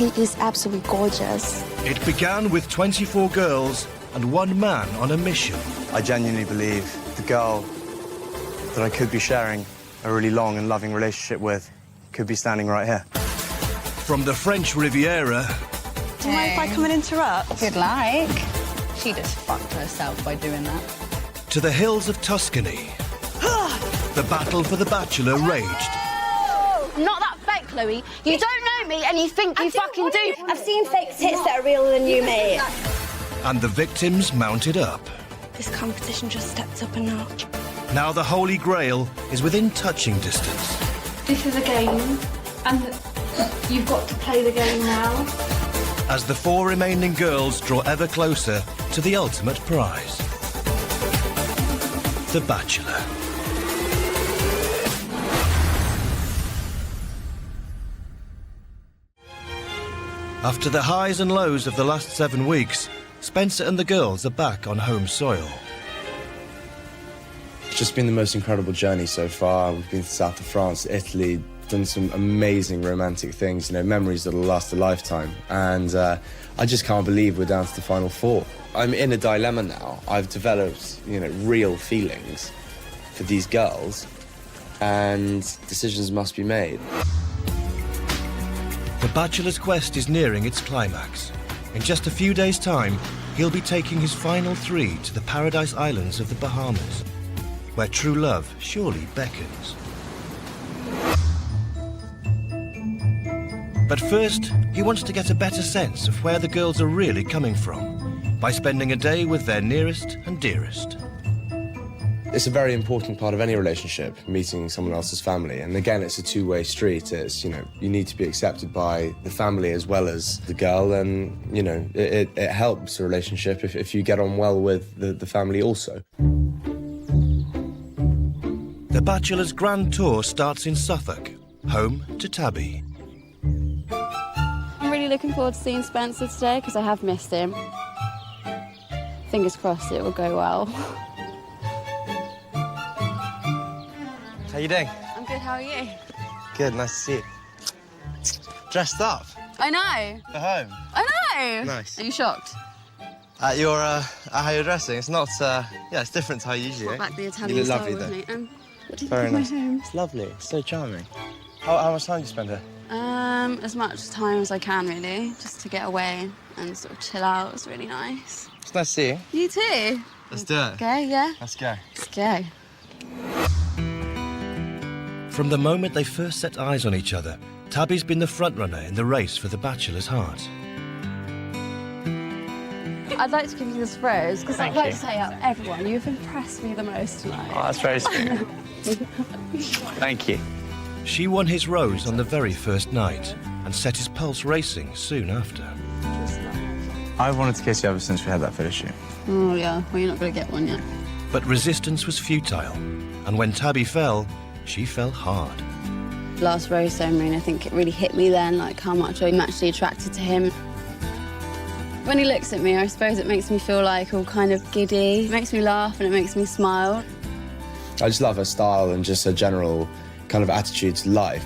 He is absolutely gorgeous. It began with 24 girls and one man on a mission. I genuinely believe the girl that I could be sharing a really long and loving relationship with could be standing right here. From the French Riviera... Do you mind if I come and interrupt? If you'd like. She just fucked herself by doing that. to the hills of Tuscany. The battle for the Bachelor raged. Not that fake, Chloe. You don't know me and you think you fucking do. I've seen fake tits that are realer than you, mate. And the victims mounted up. This competition just stepped up a notch. Now the Holy Grail is within touching distance. This is a game, and you've got to play the game now. As the four remaining girls draw ever closer to the ultimate prize. The Bachelor. After the highs and lows of the last 7 weeks, Spencer and the girls are back on home soil. It's just been the most incredible journey so far. We've been to the south of France, Italy, done some amazing romantic things, you know, memories that'll last a lifetime. And I just can't believe we're down to the final four. I'm in a dilemma now. I've developed, you know, real feelings for these girls, and decisions must be made. The Bachelor's quest is nearing its climax. In just a few days' time, he'll be taking his final 3 to the Paradise Islands of the Bahamas, where true love surely beckons. But first, he wants to get a better sense of where the girls are really coming from, by spending a day with their nearest and dearest. It's a very important part of any relationship, meeting someone else's family. And again, it's a two-way street. It's, you know, you need to be accepted by the family as well as the girl. And, you know, it helps a relationship if you get on well with the family also. The Bachelor's grand tour starts in Suffolk, home to Tabby. I'm really looking forward to seeing Spencer today because I have missed him. Fingers crossed it will go well. How you doing? I'm good, how are you? Good, nice to see you. Dressed up? I know. For home? I know. Nice. Are you shocked? At how you're dressing? It's not, yeah, it's different to how you usually Brought are. back the Italian You look style lovely, with though. me. What do you Very think nice. of my home? It's lovely. It's so charming. How much time do you spend here? As much time as I can, really, just to get away and sort of chill out. It's really nice. It's nice to see you. You too. Let's do it. Okay, yeah? Let's go. Let's go. From the moment they first set eyes on each other, Tabby's been the frontrunner in the race for the Bachelor's heart. I'd like to give you this rose because I'd like to say out of everyone, you've impressed me the most tonight. Oh, that's very sweet. Thank you. She won his rose on the very first night and set his pulse racing soon after. I've wanted to kiss you ever since we had that photo shoot. Oh, yeah. Well, you're not going to get one yet. But resistance was futile, and when Tabby fell, she fell hard. Last rose ceremony, I think it really hit me then, like how much I'm actually attracted to him. When he looks at me, I suppose it makes me feel like all kind of giddy. It makes me laugh and it makes me smile. I just love her style and just her general kind of attitude to life.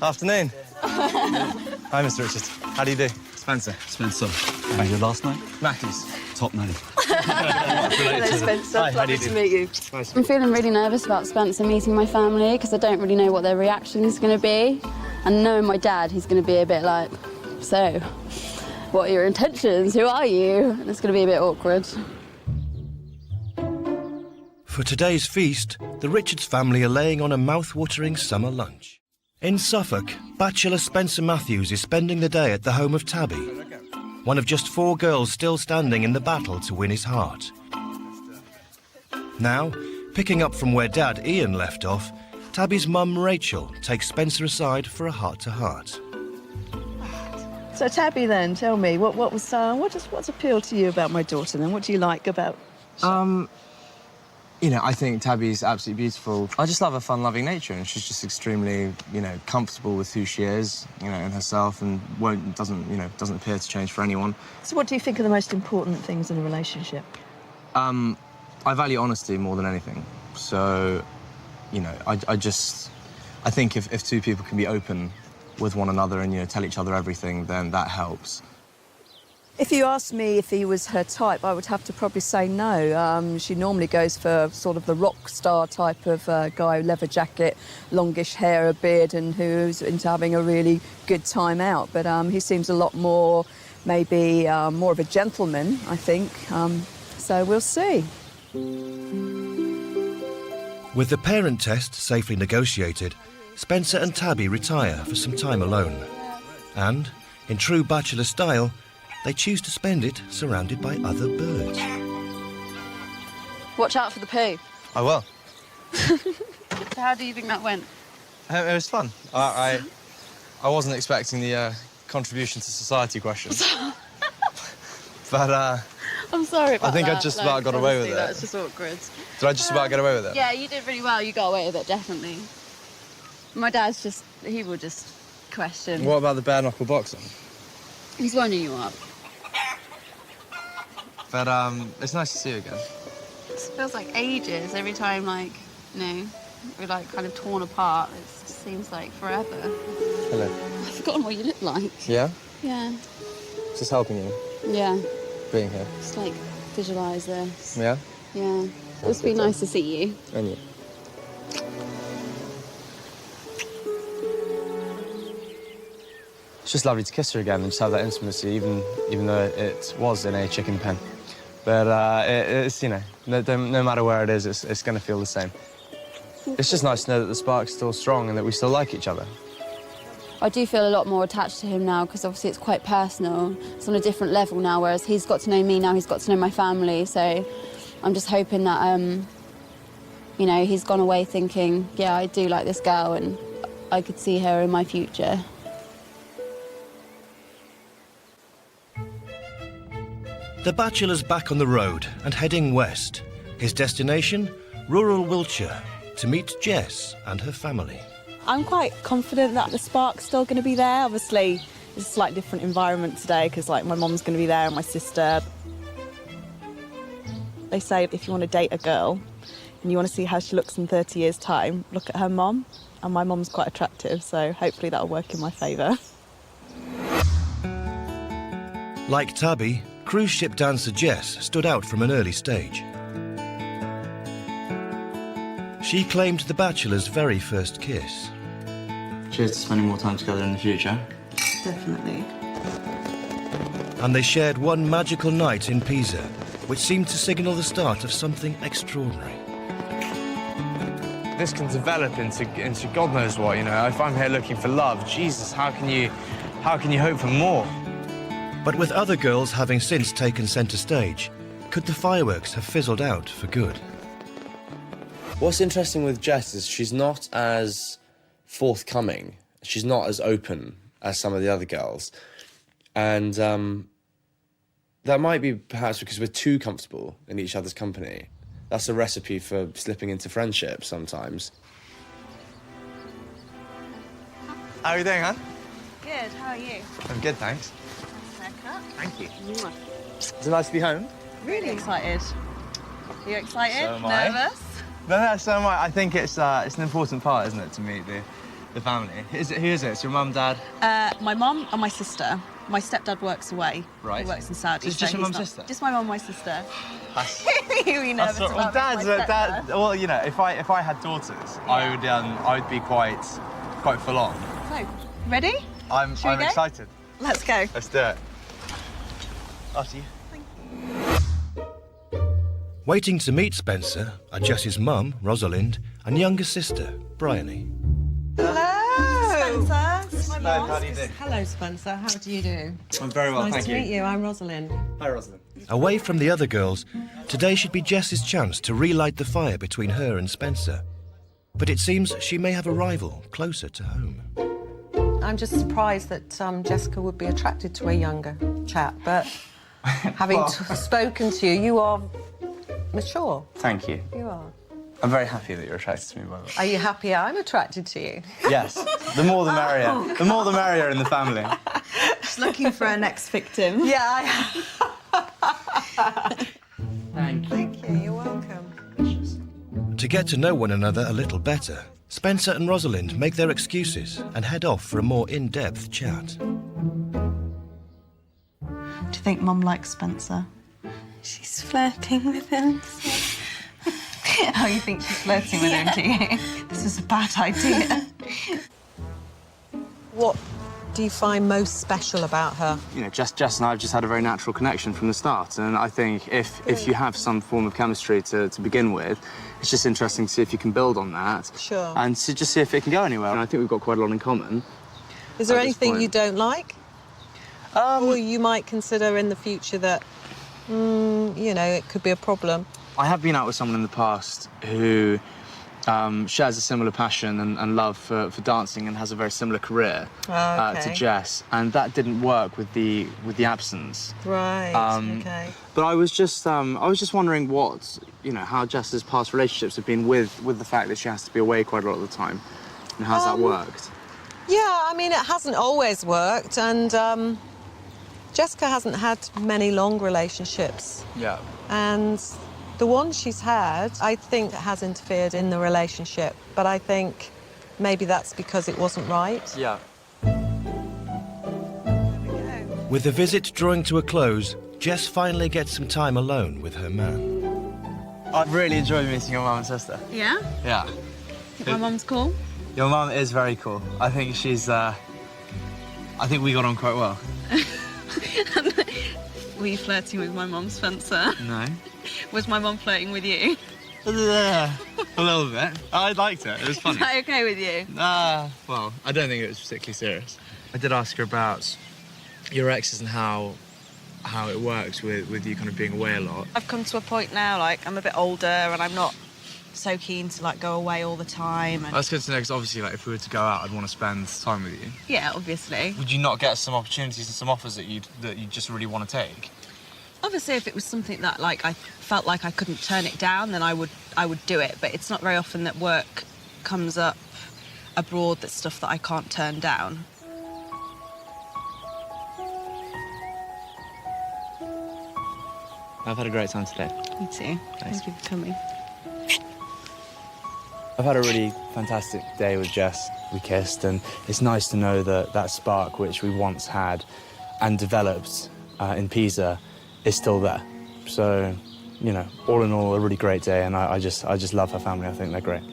Afternoon. Hi, Mr. Richard. How do you do? Spencer. Spencer. How you last night? Matthews. Top name. Hello, Spencer. Hi, how do you do? To meet you. Nice. I'm feeling really nervous about Spencer meeting my family because I don't really know what their reaction is going to be. And knowing my dad, he's going to be a bit like, so, what are your intentions? Who are you? And it's going to be a bit awkward. For today's feast, the Richards family are laying on a mouth-watering summer lunch. In Suffolk, Bachelor Spencer Matthews is spending the day at the home of Tabby, one of just 4 girls still standing in the battle to win his heart. Now, picking up from where Dad Ian left off, Tabby's mum Rachel takes Spencer aside for a heart-to-heart. So, Tabby, then, tell me, what's appealed to you about my daughter, then? What do you like about... You know, I think Tabby's absolutely beautiful. I just love her fun-loving nature, and she's just extremely, you know, comfortable with who she is, you know, in herself, and doesn't appear to change for anyone. So what do you think are the most important things in a relationship? I value honesty more than anything. So, you know, I I think if two people can be open with one another and, you know, tell each other everything, then that helps. If you asked me if he was her type, I would have to probably say no. She normally goes for sort of the rock star type of guy, leather jacket, longish hair, a beard, and who's into having a really good time out. But he seems a lot more, maybe more of a gentleman, I think. So we'll see. With the parent test safely negotiated, Spencer and Tabby retire for some time alone. And, in true Bachelor style, they choose to spend it surrounded by other birds. Watch out for the poo. I will. So how do you think that went? It was fun. I wasn't expecting the contribution to society questions. But I'm sorry about I think that. I just about got away with it. That's just awkward. Did I just about get away with it? Yeah, you did really well. You got away with it, definitely. My dad's just, he will just question. What about the bare knuckle boxing? He's winding you up. But it's nice to see you again. It feels like ages every time, like, you know, we're like kind of torn apart. It seems like forever. Hello. I've forgotten what you look like. Yeah? Yeah. Just helping you, Yeah. being here. Just like visualise this. Yeah? Yeah. It must be nice to see you. And you. It's just lovely to kiss her again and just have that intimacy, even though it was in a chicken pen. But it's, you know, no matter where it is, it's going to feel the same. It's just nice to know that the spark's still strong and that we still like each other. I do feel a lot more attached to him now because obviously it's quite personal. It's on a different level now, whereas he's got to know me now, he's got to know my family. So I'm just hoping that, you know, he's gone away thinking, yeah, I do like this girl and I could see her in my future. The Bachelor's back on the road and heading west. His destination, rural Wiltshire, to meet Jess and her family. I'm quite confident that the spark's still going to be there. Obviously, it's a slightly different environment today because, like, my mum's going to be there and my sister. They say if you want to date a girl and you want to see how she looks in 30 years' time, look at her mum. And my mum's quite attractive, so hopefully that'll work in my favour. Like Tabby, cruise ship dancer Jess stood out from an early stage. She claimed the Bachelor's very first kiss. Cheers to spending more time together in the future. Definitely. And they shared one magical night in Pisa, which seemed to signal the start of something extraordinary. This can develop into God knows what, you know. If I'm here looking for love, Jesus, how can you hope for more? But with other girls having since taken centre stage, could the fireworks have fizzled out for good? What's interesting with Jess is she's not as forthcoming. She's not as open as some of the other girls. And that might be perhaps because we're too comfortable in each other's company. That's a recipe for slipping into friendship sometimes. How are you doing, huh? Good, how are you? I'm good, thanks. Haircut. Thank you. Is it nice to be home? Really excited. Are you excited? So am I. Nervous? No, so am I. I think it's an important part, isn't it, to meet the family. Who is it? It's your mum, dad? My mum and my sister. My stepdad works away. Right. He works in Saudi. So it's just your mum, he's not- sister? Just my mum and my sister. That's- Are you nervous Well, about Dad's my dad. stepdad? Well, you know, if I had daughters, I would be quite full on. So, ready? I'm Shall we go? excited. Let's go. Let's do it. After you. Waiting to meet Spencer are Jess's mum, Rosalind, and younger sister, Bryony. Hello. Spencer. This is my Hello, mum. how do you do? Hello, Spencer. How do you do? I'm very well, Nice thank to you. meet you. I'm Rosalind. Hi, Rosalind. Away from the other girls, today should be Jess's chance to relight the fire between her and Spencer. But it seems she may have a rival closer to home. I'm just surprised that Jessica would be attracted to a younger chap, but having spoken to you, you are mature. Thank you. You are. I'm very happy that you're attracted to me, by the way. Are you happy I'm attracted to you? Yes. The more the merrier. The more the merrier in the family. Just looking for our next victim. Yeah, I Thank you. Thank you. You're welcome. To get to know one another a little better, Spencer and Rosalind make their excuses and head off for a more in-depth chat. Do you think Mum likes Spencer? She's flirting with him. Oh, you think she's flirting with him, do you? This is a bad idea. What do you find most special about her? You know, Jess and I have just had a very natural connection from the start, and I think if you have some form of chemistry to begin with, it's just interesting to see if you can build on that. Sure. And to just see if it can go anywhere. And I think we've got quite a lot in common. Is there anything you don't like? Or you might consider in the future that, you know, it could be a problem? I have been out with someone in the past who shares a similar passion and love for dancing and has a very similar career to Jess, and that didn't work with the absence. Right. Okay. But I was just wondering how Jess's past relationships have been with the fact that she has to be away quite a lot of the time, and how's that worked? Yeah, I mean, it hasn't always worked, and Jessica hasn't had many long relationships. Yeah. And the one she's had, I think, has interfered in the relationship, but I think maybe that's because it wasn't right. Yeah. With the visit drawing to a close, Jess finally gets some time alone with her man. I've really enjoyed meeting your mum and sister. Yeah? Yeah. My mum's cool. Your mum is very cool. I think she's, I think we got on quite well. Were you flirting with my mum, Spencer? No. Was my mum flirting with you? A little bit. I liked it. It was funny. Is that okay with you? Well, I don't think it was particularly serious. I did ask her about your exes and how it works with you kind of being away a lot. I've come to a point now, like, I'm a bit older and I'm not so keen to, like, go away all the time. And... That's good to know, because obviously, like, if we were to go out, I'd want to spend time with you. Yeah, obviously. Would you not get some opportunities and some offers that you just really want to take? Obviously, if it was something that, like, I felt like I couldn't turn it down, then I would do it. But it's not very often that work comes up abroad that's stuff that I can't turn down. I've had a great time today. Me too. Thank you for coming. I've had a really fantastic day with Jess. We kissed, and it's nice to know that that spark which we once had and developed in Pisa is still there. So, you know, all in all, a really great day, and I just love her family. I think they're great.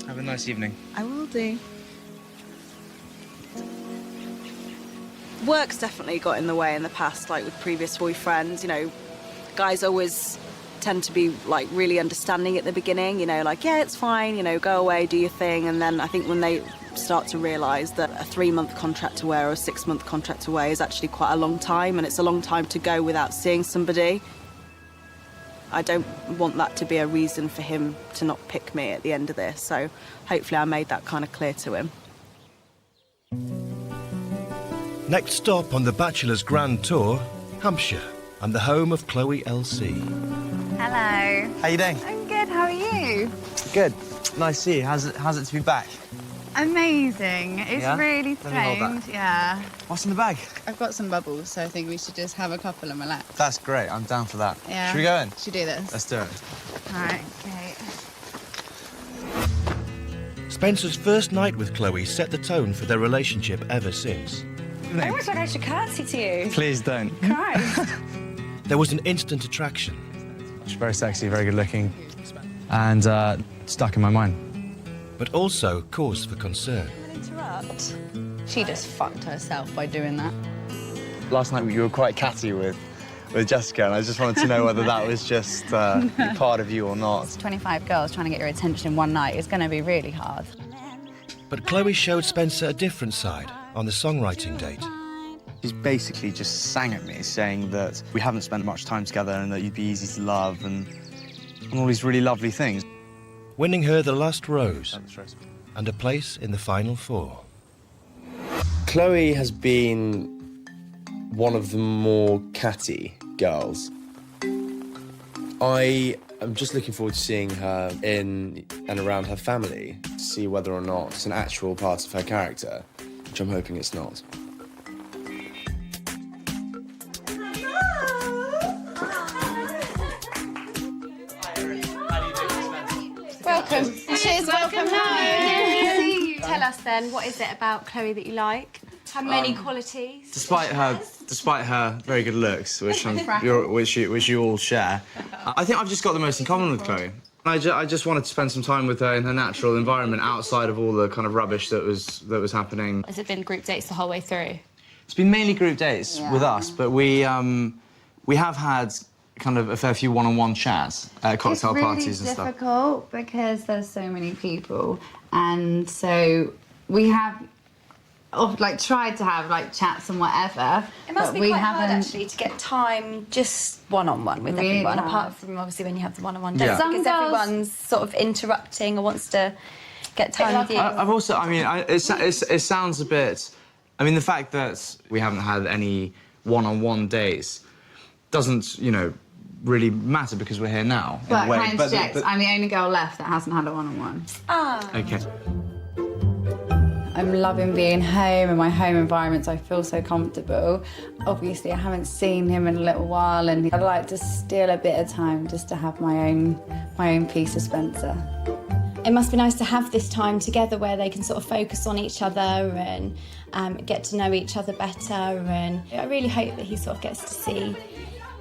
Have a nice evening. I will do. Work's definitely got in the way in the past, like with previous boyfriends. You know, guys always tend to be, like, really understanding at the beginning, you know, like, yeah, it's fine, you know, go away, do your thing. And then I think when they start to realise that a 3-month contract away or a 6-month contract away is actually quite a long time, and it's a long time to go without seeing somebody. I don't want that to be a reason for him to not pick me at the end of this, so hopefully I made that kind of clear to him. Next stop on the Bachelor's Grand Tour, Hampshire, and the home of Chloe LC. Hello. How you doing? I'm good, how are you? Good. Nice to see you. How's it to be back? Amazing. It's really Let me hold that. strange. Yeah. What's in the bag? I've got some bubbles, so I think we should just have a couple and relax. That's great. I'm down for that. Yeah. Should we go in? Should we do this? Let's do it. All right, okay. Spencer's first night with Chloe set the tone for their relationship ever since. I almost like I should curtsy to you. Please don't. Christ. There was an instant attraction. She's very sexy, very good looking, and stuck in my mind. But also cause for concern. Interrupt. She just fucked herself by doing that. Last night you were quite catty with Jessica, and I just wanted to know whether that was just part of you or not. 25 girls trying to get your attention in one night is going to be really hard. But Chloe showed Spencer a different side on the songwriting date. She's basically just sang at me, saying that we haven't spent much time together and that you'd be easy to love and all these really lovely things. Winning her the last rose and a place in the final 4. Chloe has been one of the more catty girls. I am just looking forward to seeing her in and around her family, to see whether or not it's an actual part of her character, which I'm hoping it's not. Welcome. Cheers, welcome home. Tell us then, what is it about Chloe that you like? How many qualities? Despite her very good looks, which you all share, I think I've just got the most in common with Chloe. I just wanted to spend some time with her in her natural environment, outside of all the kind of rubbish that was happening. Has it been group dates the whole way through? It's been mainly group dates with us, but we have had kind of a fair few one-on-one chats at cocktail parties and stuff. It's really difficult because there's so many people, and so we have tried to have chats and whatever. It must but be quite hard actually to get time just one-on-one with Really everyone, hard. apart from obviously when you have the one-on-one dates, Yeah. because everyone's sort of interrupting or wants to get time with you. I've also, I mean, it sounds a bit. I mean, the fact that we haven't had any one-on-one dates doesn't, really matter because we're here now. But in a way. can I interject? I'm the only girl left that hasn't had a one-on-one. Okay. I'm loving being home in my home environment, so I feel so comfortable. Obviously, I haven't seen him in a little while, and I'd like to steal a bit of time just to have my own piece of Spencer. It must be nice to have this time together where they can sort of focus on each other and get to know each other better. And I really hope that he sort of gets to see,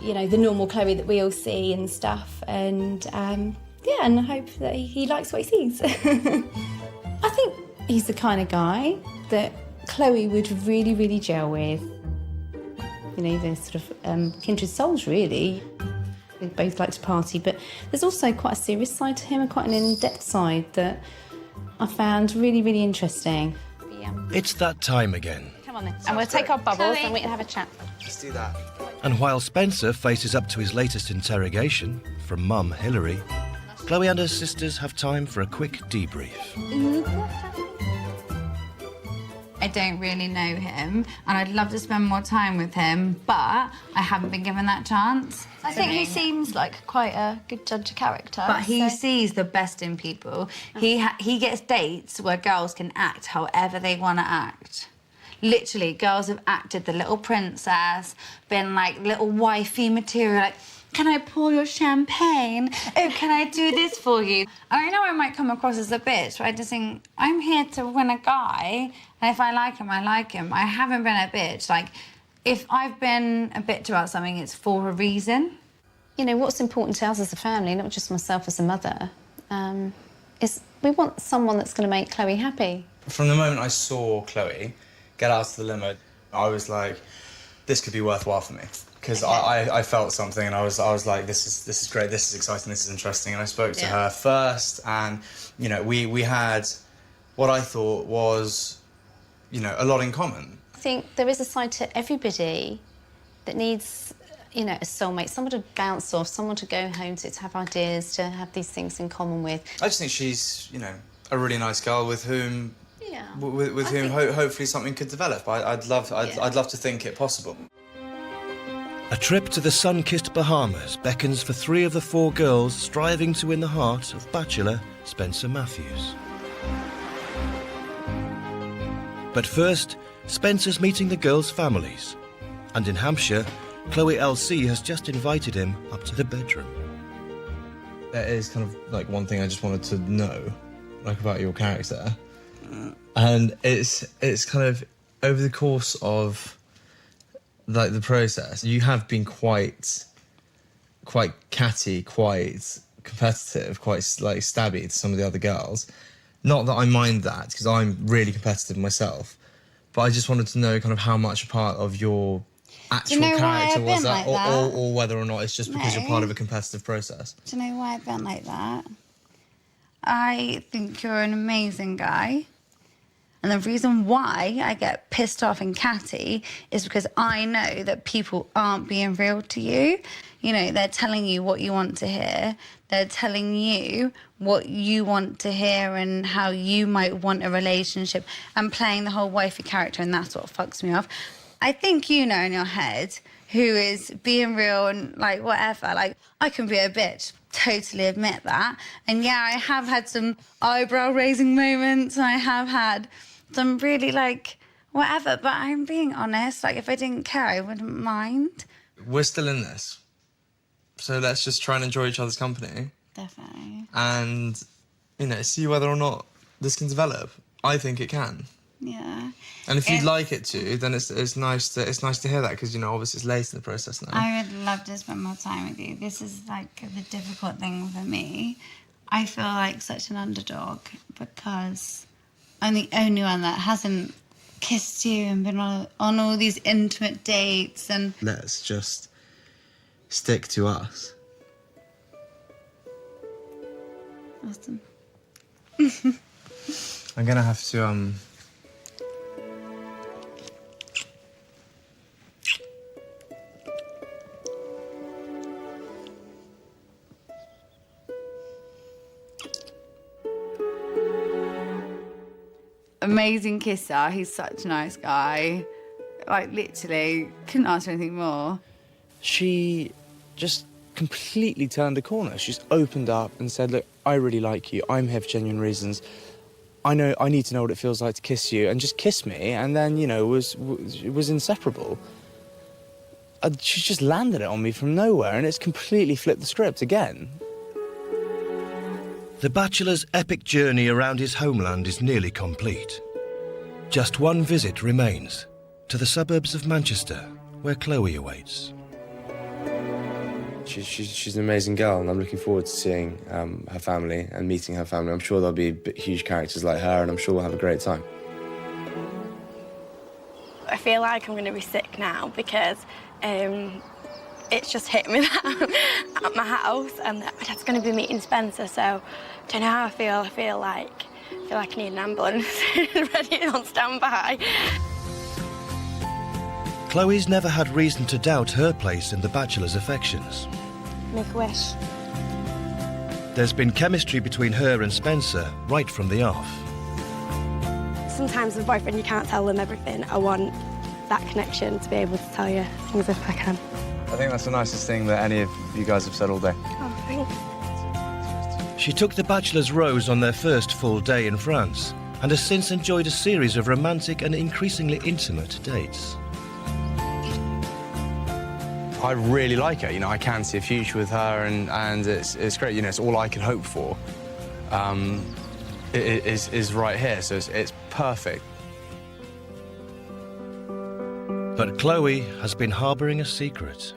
the normal Chloe that we all see and stuff. And and I hope that he likes what he sees. I think he's the kind of guy that Chloe would really, really gel with. They're sort of kindred souls, really. They both like to party, but there's also quite a serious side to him and quite an in-depth side that I found really, really interesting. It's that time again. Come on then. And we'll take our bubbles and we can have a chat. Let's do that. And while Spencer faces up to his latest interrogation from Mum Hilary, Chloe and her sisters have time for a quick debrief. I don't really know him, and I'd love to spend more time with him, but I haven't been given that chance. I think he seems like quite a good judge of character. But he so- sees the best in people. He gets dates where girls can act however they want to act. Literally, girls have acted the little princess, been like little wifey material, like, can I pour your champagne? Oh, can I do this for you? And I know I might come across as a bitch, but I just think, I'm here to win a guy, and if I like him, I like him. I haven't been a bitch. Like, if I've been a bitch about something, it's for a reason. What's important to us as a family, not just myself as a mother, is we want someone that's going to make Chloe happy. From the moment I saw Chloe get out of the limo, I was like, this could be worthwhile for me. Because I felt something, and I was like, this is great, this is exciting, this is interesting. And I spoke to her first, and we had what I thought was a lot in common. I think there is a side to everybody that needs, a soulmate, someone to bounce off, someone to go home to have ideas, to have these things in common with. I just think she's a really nice girl with whom hopefully something could develop. I'd love to think it possible. A trip to the sun-kissed Bahamas beckons for 3 of the 4 girls striving to win the heart of Bachelor Spencer Matthews. But first, Spencer's meeting the girls' families. And in Hampshire, Chloe LC has just invited him up to the bedroom. There is kind of like one thing I just wanted to know, about your character. And it's kind of over the course of the process, you have been quite catty, quite competitive, quite stabby to some of the other girls. Not that I mind that, because I'm really competitive myself, but I just wanted to know kind of how much a part of your actual character was that, or whether or not it's just because you're part of a competitive process. Do you know why I've been like that? I think you're an amazing guy. And the reason why I get pissed off and catty is because I know that people aren't being real to you. They're telling you what you want to hear. They're telling you what you want to hear and how you might want a relationship, and playing the whole wifey character, and that's what fucks me off. I think in your head who is being real and whatever. I can be a bitch. Totally admit that. And yeah, I have had some eyebrow-raising moments. I have had some really whatever, but I'm being honest. If I didn't care, I wouldn't mind. We're still in this, so let's just try and enjoy each other's company. Definitely. And you know, see whether or not this can develop. I think it can. Yeah. And if you'd like it to, then it's nice to hear that, because, you know, obviously it's late in the process now. I would love to spend more time with you. This is like the difficult thing for me. I feel like such an underdog because I'm the only one that hasn't kissed you and been on all these intimate dates and... Let's just stick to us. Awesome. I'm gonna have to, Amazing kisser. He's such a nice guy. Like, literally, couldn't ask for anything more. She just completely turned a corner. She's opened up and said, look, I really like you. I'm here for genuine reasons. I need to know what it feels like to kiss you, and just kiss me, and then, you know, was inseparable. She's just landed it on me from nowhere, and it's completely flipped the script again. The Bachelor's epic journey around his homeland is nearly complete. Just one visit remains, to the suburbs of Manchester, where Chloe awaits. She's an amazing girl, and I'm looking forward to seeing her family and meeting her family. I'm sure there'll be huge characters like her, and I'm sure we'll have a great time. I feel like I'm going to be sick now because it's just hit me at my house, and my dad's going to be meeting Spencer, so I don't know how I feel. I feel like I need an ambulance ready on standby. Chloe's never had reason to doubt her place in the Bachelor's affections. Make a wish. There's been chemistry between her and Spencer right from the off. Sometimes with a boyfriend you can't tell them everything. I want that connection to be able to tell you things if I can. I think that's the nicest thing that any of you guys have said all day. Oh, thanks. She took the Bachelor's rose on their first full day in France and has since enjoyed a series of romantic and increasingly intimate dates. I really like her, you know, I can see a future with her, and it's great, you know, it's all I could hope for. It is right here, so it's perfect. But Chloe has been harbouring a secret.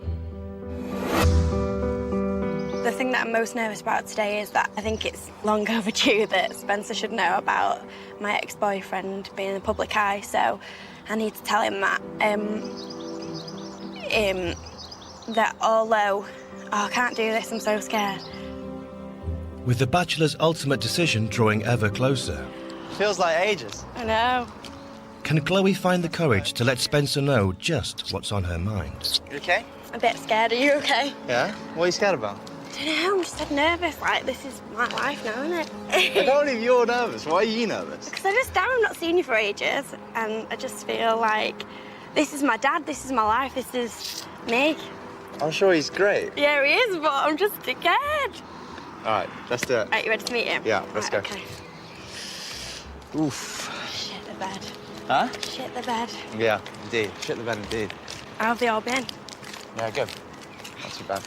The thing that I'm most nervous about today is that I think it's long overdue that Spencer should know about my ex-boyfriend being in the public eye, so I need to tell him that. That although I can't do this, I'm so scared. With the Bachelor's ultimate decision drawing ever closer. Feels like ages. I know. Can Chloe find the courage to let Spencer know just what's on her mind? You okay? A bit scared. Are you okay? Yeah? What are you scared about? I don't know, I'm just so nervous. Like, this is my life now, isn't it? I can't believe you're nervous. Why are you nervous? Because I've not seen you for ages, and I just feel like this is my dad, this is my life, this is me. I'm sure he's great. Yeah, he is, but I'm just scared. All right, let's do it. Right, you ready to meet him? Yeah, let's go. Okay. Oof. Shit the bed. Huh? Shit the bed. Yeah, indeed. Shit the bed, indeed. How have they all been? Yeah, good. Not too bad.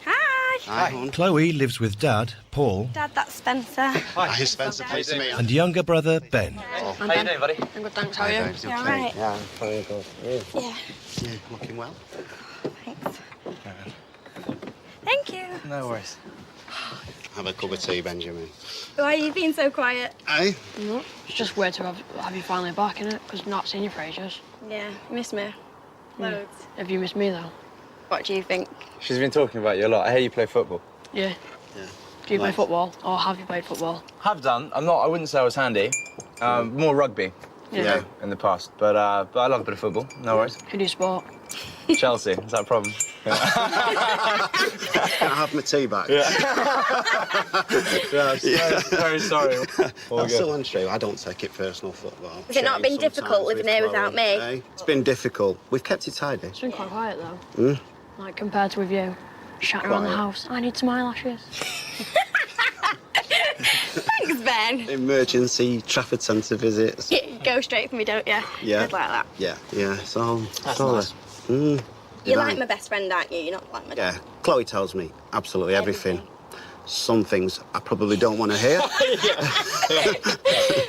Hi. Hi. Chloe lives with Dad, Paul, Dad, that's Spencer. Hi, Spencer. Pleased to meet you. and younger brother, Ben. How you doing, buddy? I'm good, thanks. How are you? You all right? Yeah, I'm very good. Yeah. Yeah, looking well. Thanks. Thank you. No worries. Have a cup of tea, Benjamin. Why are you being so quiet? Eh? No, it's just weird to have you finally back, innit? Because not seen you for ages. Yeah, you miss me. Loads. Have you missed me, though? What do you think? She's been talking about you a lot. I hear you play football. Yeah. Do you play football, or have you played football? Have done. I wouldn't say I was handy. More rugby. Yeah. In the past. But I love a bit of football. No worries. Who do you support? Chelsea. Is that a problem? Can I have my tea back? Yeah. Very sorry. That's so untrue. I don't take it personal, football. Has it not been difficult living here without me? Eh? It's been difficult. We've kept it tidy. It's been quite quiet, though. Like, compared to with you. Shouting around the house. I need some eyelashes. Thanks, Ben. Emergency Trafford Centre visits. You go straight for me, don't you? Yeah. Good like that. Yeah, yeah. So, That's nice. You're like my best friend, aren't you? You're not like my dad. Yeah. Chloe tells me absolutely everything. some things I probably don't want to hear.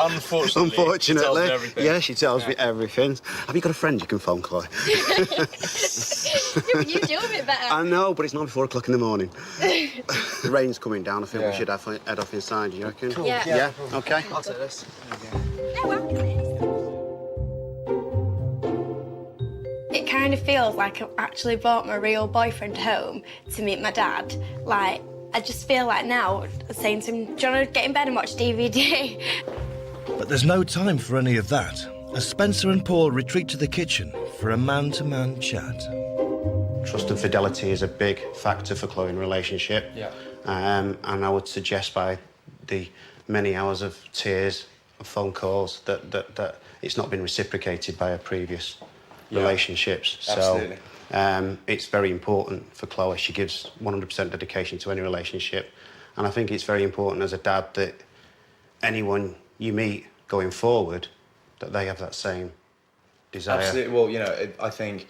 Unfortunately. Unfortunately. She tells me everything. Yeah, she tells me everything. Have you got a friend you can phone, Chloe? Yeah, but you deal with it better. I know, but it's not 4 o'clock in the morning. The rain's coming down. I think we should head off inside, you reckon? Cool. Yeah. Yeah? OK. I'll take this. It kind of feels like I've actually brought my real boyfriend home to meet my dad. Like, I just feel like now saying to him, do you want to get in bed and watch DVD? But there's no time for any of that, as Spencer and Paul retreat to the kitchen for a man-to-man chat. Trust and fidelity is a big factor for Chloe in a relationship. Yeah. And I would suggest by the many hours of tears, of phone calls, that it's not been reciprocated by her previous relationships. Absolutely. So it's very important for Chloe. She gives 100% dedication to any relationship. And I think it's very important as a dad that anyone you meet going forward, that they have that same desire. Absolutely. Well, you know, I think,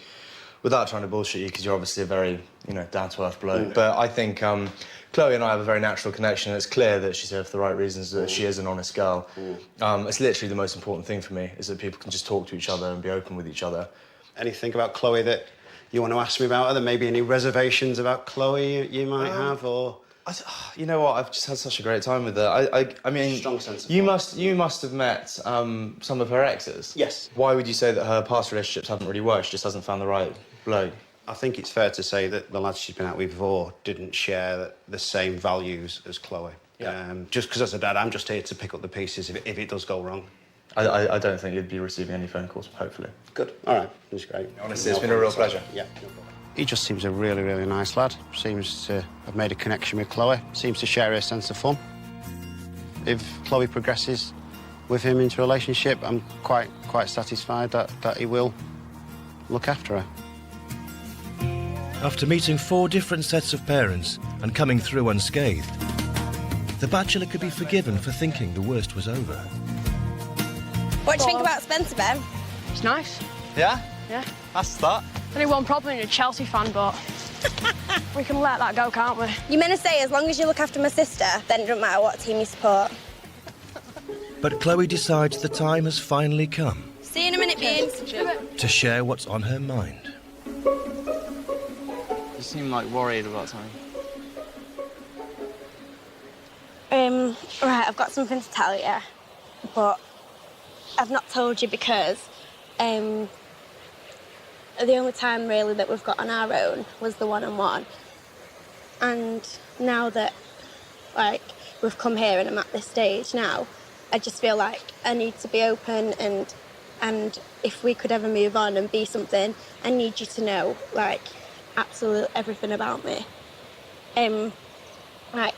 without trying to bullshit you, because you're obviously a very, you know, down-to-earth bloke, but I think Chloe and I have a very natural connection. It's clear that she's here for the right reasons, that she is an honest girl. It's literally the most important thing for me, is that people can just talk to each other and be open with each other. Anything about Chloe that you want to ask me about? Are there maybe any reservations about Chloe you might have, or...? You know what? I've just had such a great time with her. I mean, strong sense of you must have met some of her exes. Yes. Why would you say that her past relationships haven't really worked? She just hasn't found the right bloke. I think it's fair to say that the lads she's been out with before didn't share the same values as Chloe. Yeah. Just because as a dad, I'm just here to pick up the pieces if it does go wrong. I don't think you'd be receiving any phone calls, hopefully. Good. All right. That's great. Honestly, it's been a real pleasure. Yeah. No problem. He just seems a really, really nice lad. Seems to have made a connection with Chloe. Seems to share her sense of fun. If Chloe progresses with him into a relationship, I'm quite satisfied that he will look after her. After meeting 4 different sets of parents and coming through unscathed, the Bachelor could be forgiven for thinking the worst was over. What do you think about Spencer, Ben? It's nice. Yeah? Yeah. That's that. Only one problem, you're a Chelsea fan, but we can let that go, can't we? You meant to say, as long as you look after my sister, then it doesn't matter what team you support. But Chloe decides the time has finally come See you in a minute, Beans. to share what's on her mind. You seem like worried about something. Right, I've got something to tell you, but I've not told you because the only time really that we've got on our own was the one-on-one. And now that, like, we've come here and I'm at this stage now, I just feel like I need to be open, and if we could ever move on and be something, I need you to know, like, absolutely everything about me. Right,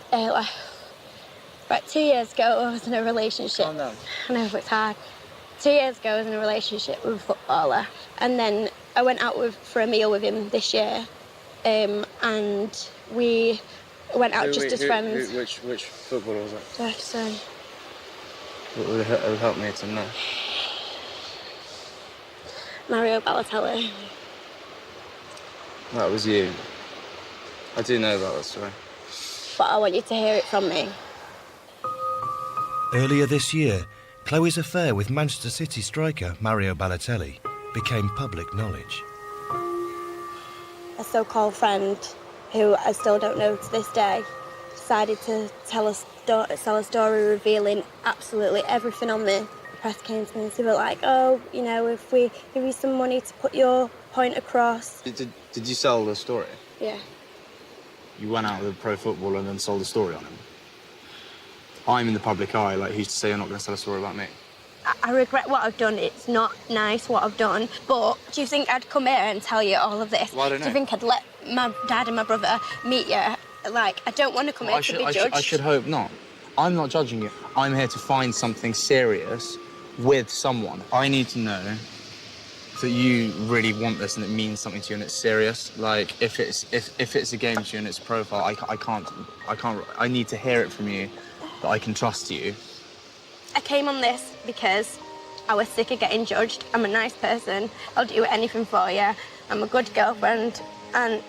2 years ago I was in a relationship. Calm down. I know, it's hard. 2 years ago I was in a relationship with a footballer, and then I went out for a meal with him this year, and we went out just as friends. Which footballer was that? Do I have to say? It would help me to know. Mario Balotelli. That was you. I do know about that story. But I want you to hear it from me. Earlier this year, Chloe's affair with Manchester City striker Mario Balotelli became public knowledge. A so-called friend, who I still don't know to this day, decided to tell a story revealing absolutely everything on me. The press came to me and they were like, oh, you know, if we give you some money to put your point across. Did you sell the story? Yeah. You went out with a pro footballer and then sold the story on him? I'm in the public eye, like, who's to say you're not going to tell a story about me? I regret what I've done. It's not nice what I've done. But do you think I'd come here and tell you all of this? Well, I don't know. Do you think I'd let my dad and my brother meet you? Like, I don't want to come here to be judged. I should hope not. I'm not judging you. I'm here to find something serious with someone. I need to know that you really want this and it means something to you and it's serious. Like, if it's a game to you and it's a profile, I can't. I need to hear it from you that I can trust you. I came on this because I was sick of getting judged. I'm a nice person. I'll do anything for you. I'm a good girlfriend. And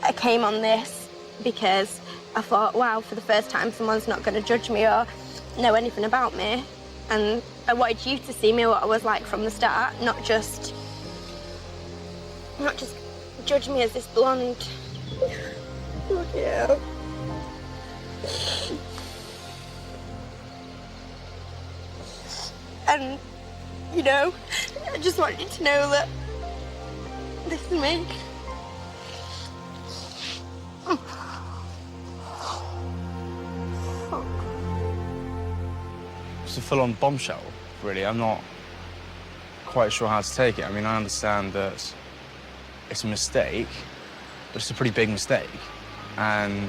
I came on this because I thought, wow, for the first time, someone's not going to judge me or know anything about me. And I wanted you to see me what I was like from the start, not just judge me as this blonde. Yeah. And, you know, I just want you to know that this is me. It's a full-on bombshell, really. I'm not quite sure how to take it. I mean, I understand that it's a mistake, but it's a pretty big mistake. And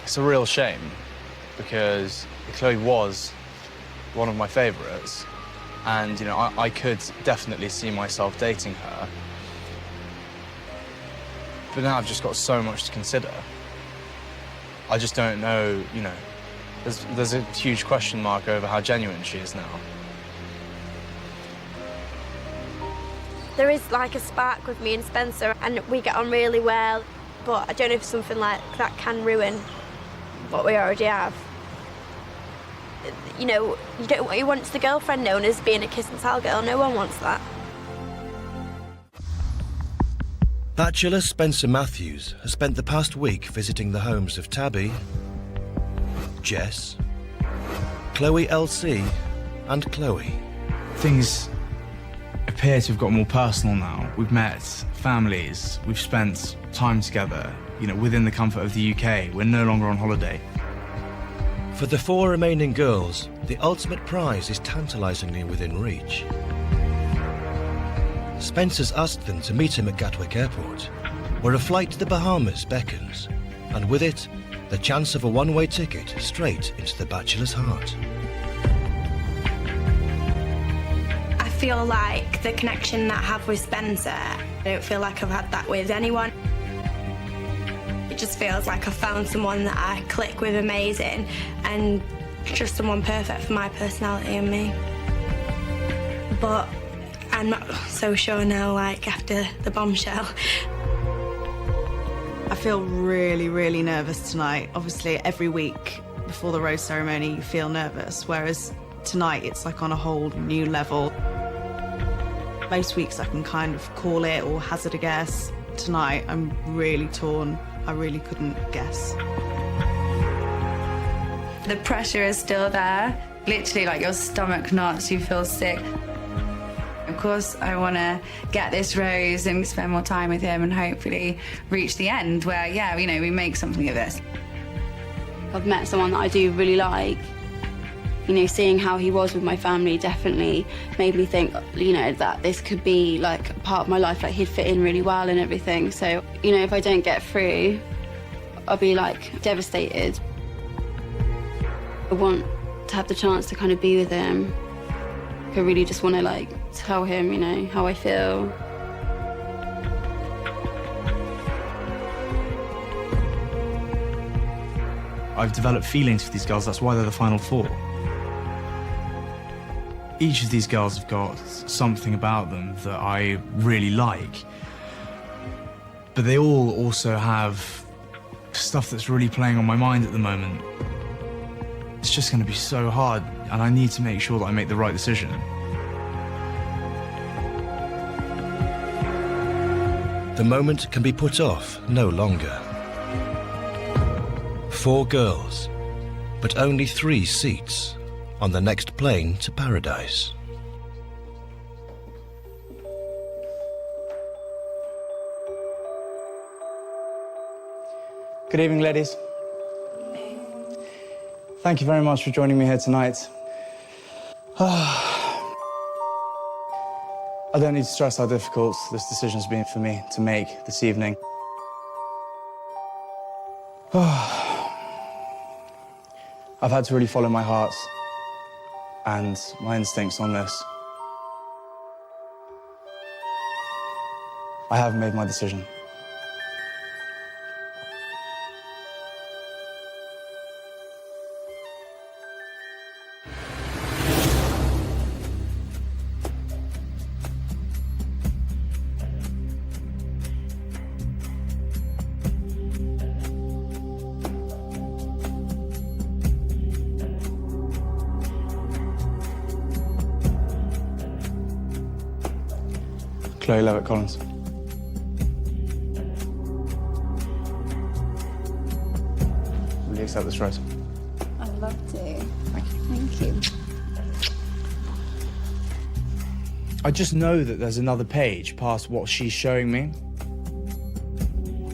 it's a real shame because Chloe was one of my favourites. And, you know, I could definitely see myself dating her. But now I've just got so much to consider. I just don't know, you know, there's a huge question mark over how genuine she is now. There is like a spark with me and Spencer, and we get on really well, but I don't know if something like that can ruin what we already have. You know, you don't what you want the girlfriend known as being a kiss and tell girl. No one wants that. Bachelor Spencer Matthews has spent the past week visiting the homes of Tabby, Jess, Chloe LC, and Chloe. Things appear to have got more personal now. We've met families, we've spent time together, you know, within the comfort of the UK. We're no longer on holiday. For the 4 remaining girls, the ultimate prize is tantalisingly within reach. Spencer's asked them to meet him at Gatwick Airport, where a flight to the Bahamas beckons, and with it, the chance of a one-way ticket straight into the Bachelor's heart. I feel like the connection that I have with Spencer, I don't feel like I've had that with anyone. It just feels like I've found someone that I click with amazing and just someone perfect for my personality and me. But I'm not so sure now, like, after the bombshell. I feel really, really nervous tonight. Obviously, every week before the rose ceremony, you feel nervous, whereas tonight it's like on a whole new level. Most weeks I can kind of call it or hazard a guess. Tonight, I'm really torn. I really couldn't guess. The pressure is still there. Literally, like, your stomach knots, you feel sick. Of course, I want to get this rose and spend more time with him and hopefully reach the end where, yeah, you know, we make something of this. I've met someone that I do really like. You know, seeing how he was with my family definitely made me think, you know, that this could be like a part of my life, like he'd fit in really well and everything. So, you know, if I don't get through, I'll be like devastated. I want to have the chance to kind of be with him. I really just want to like tell him, you know, how I feel. I've developed feelings for these girls, that's why they're the final 4. Each of these girls have got something about them that I really like. But they all also have stuff that's really playing on my mind at the moment. It's just going to be so hard, and I need to make sure that I make the right decision. The moment can be put off no longer. 4 girls, but only 3 seats on the next plane to paradise. Good evening, ladies. Thank you very much for joining me here tonight. I don't need to stress how difficult this decision's been for me to make this evening. I've had to really follow my heart and my instincts on this. I have made my decision. Chloe Levitt Collins. Will you accept this rose? I'd love to. Thank you. I just know that there's another page past what she's showing me.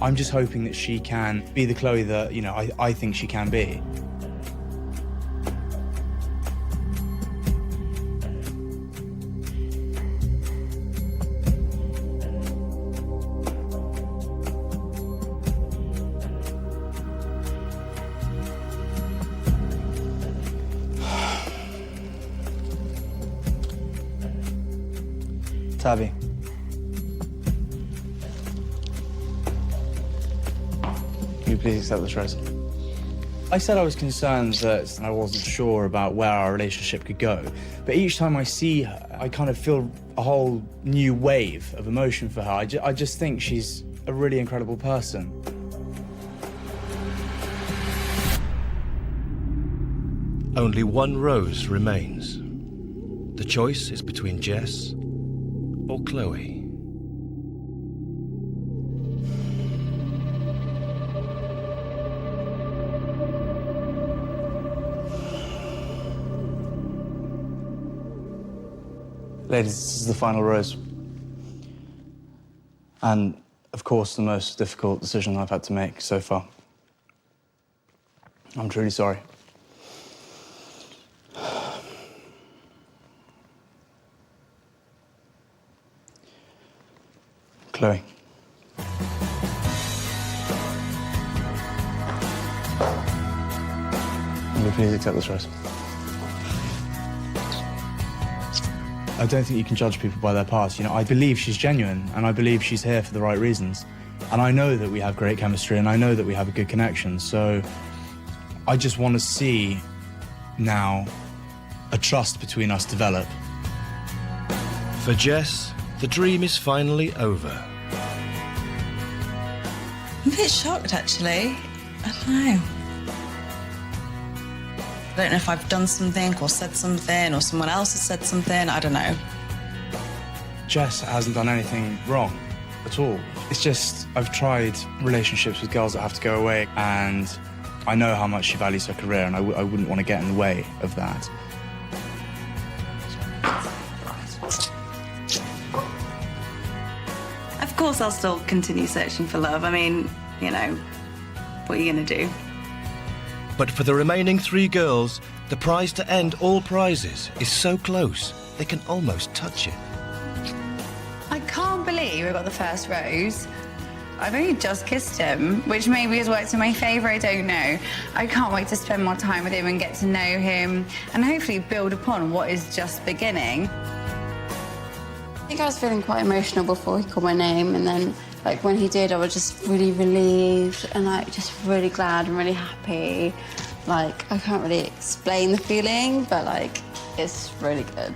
I'm just hoping that she can be the Chloe that, you know, I think she can be. Tabby. Will you please accept this rose? I said I was concerned that I wasn't sure about where our relationship could go, but each time I see her, I kind of feel a whole new wave of emotion for her. I just think she's a really incredible person. Only one rose remains. The choice is between Jess or Chloe. Ladies, this is the final rose. And, of course, the most difficult decision I've had to make so far. I'm truly sorry. Chloe. Will you please accept this rose? I don't think you can judge people by their past. You know, I believe she's genuine, and I believe she's here for the right reasons. And I know that we have great chemistry, and I know that we have a good connection. So I just want to see now a trust between us develop. For Jess, the dream is finally over. I'm a bit shocked, actually. I don't know. I don't know if I've done something or said something or someone else has said something. I don't know. Jess hasn't done anything wrong at all. It's just I've tried relationships with girls that have to go away, and I know how much she values her career, and I wouldn't want to get in the way of that. Of course, I'll still continue searching for love. I mean, you know, what are you going to do? But for the remaining 3 girls, the prize to end all prizes is so close, they can almost touch it. I can't believe I got the first rose. I've only just kissed him, which maybe has worked in my favour, I don't know. I can't wait to spend more time with him and get to know him and hopefully build upon what is just beginning. I think I was feeling quite emotional before he called my name, and then like when he did, I was just really relieved and like just really glad and really happy. Like I can't really explain the feeling, but like it's really good.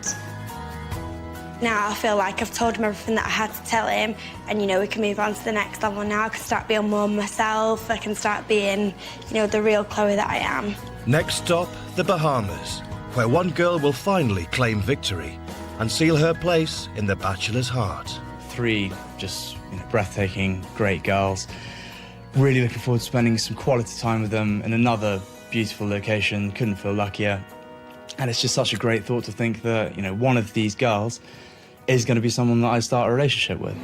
Now I feel like I've told him everything that I had to tell him, and you know, we can move on to the next level now. I can start being more myself. I can start being, you know, the real Chloe that I am. Next stop, the Bahamas, where one girl will finally claim victory and seal her place in the Bachelor's heart. 3 just breathtaking, great girls. Really looking forward to spending some quality time with them in another beautiful location. Couldn't feel luckier. And it's just such a great thought to think that, you know, one of these girls is going to be someone that I start a relationship with.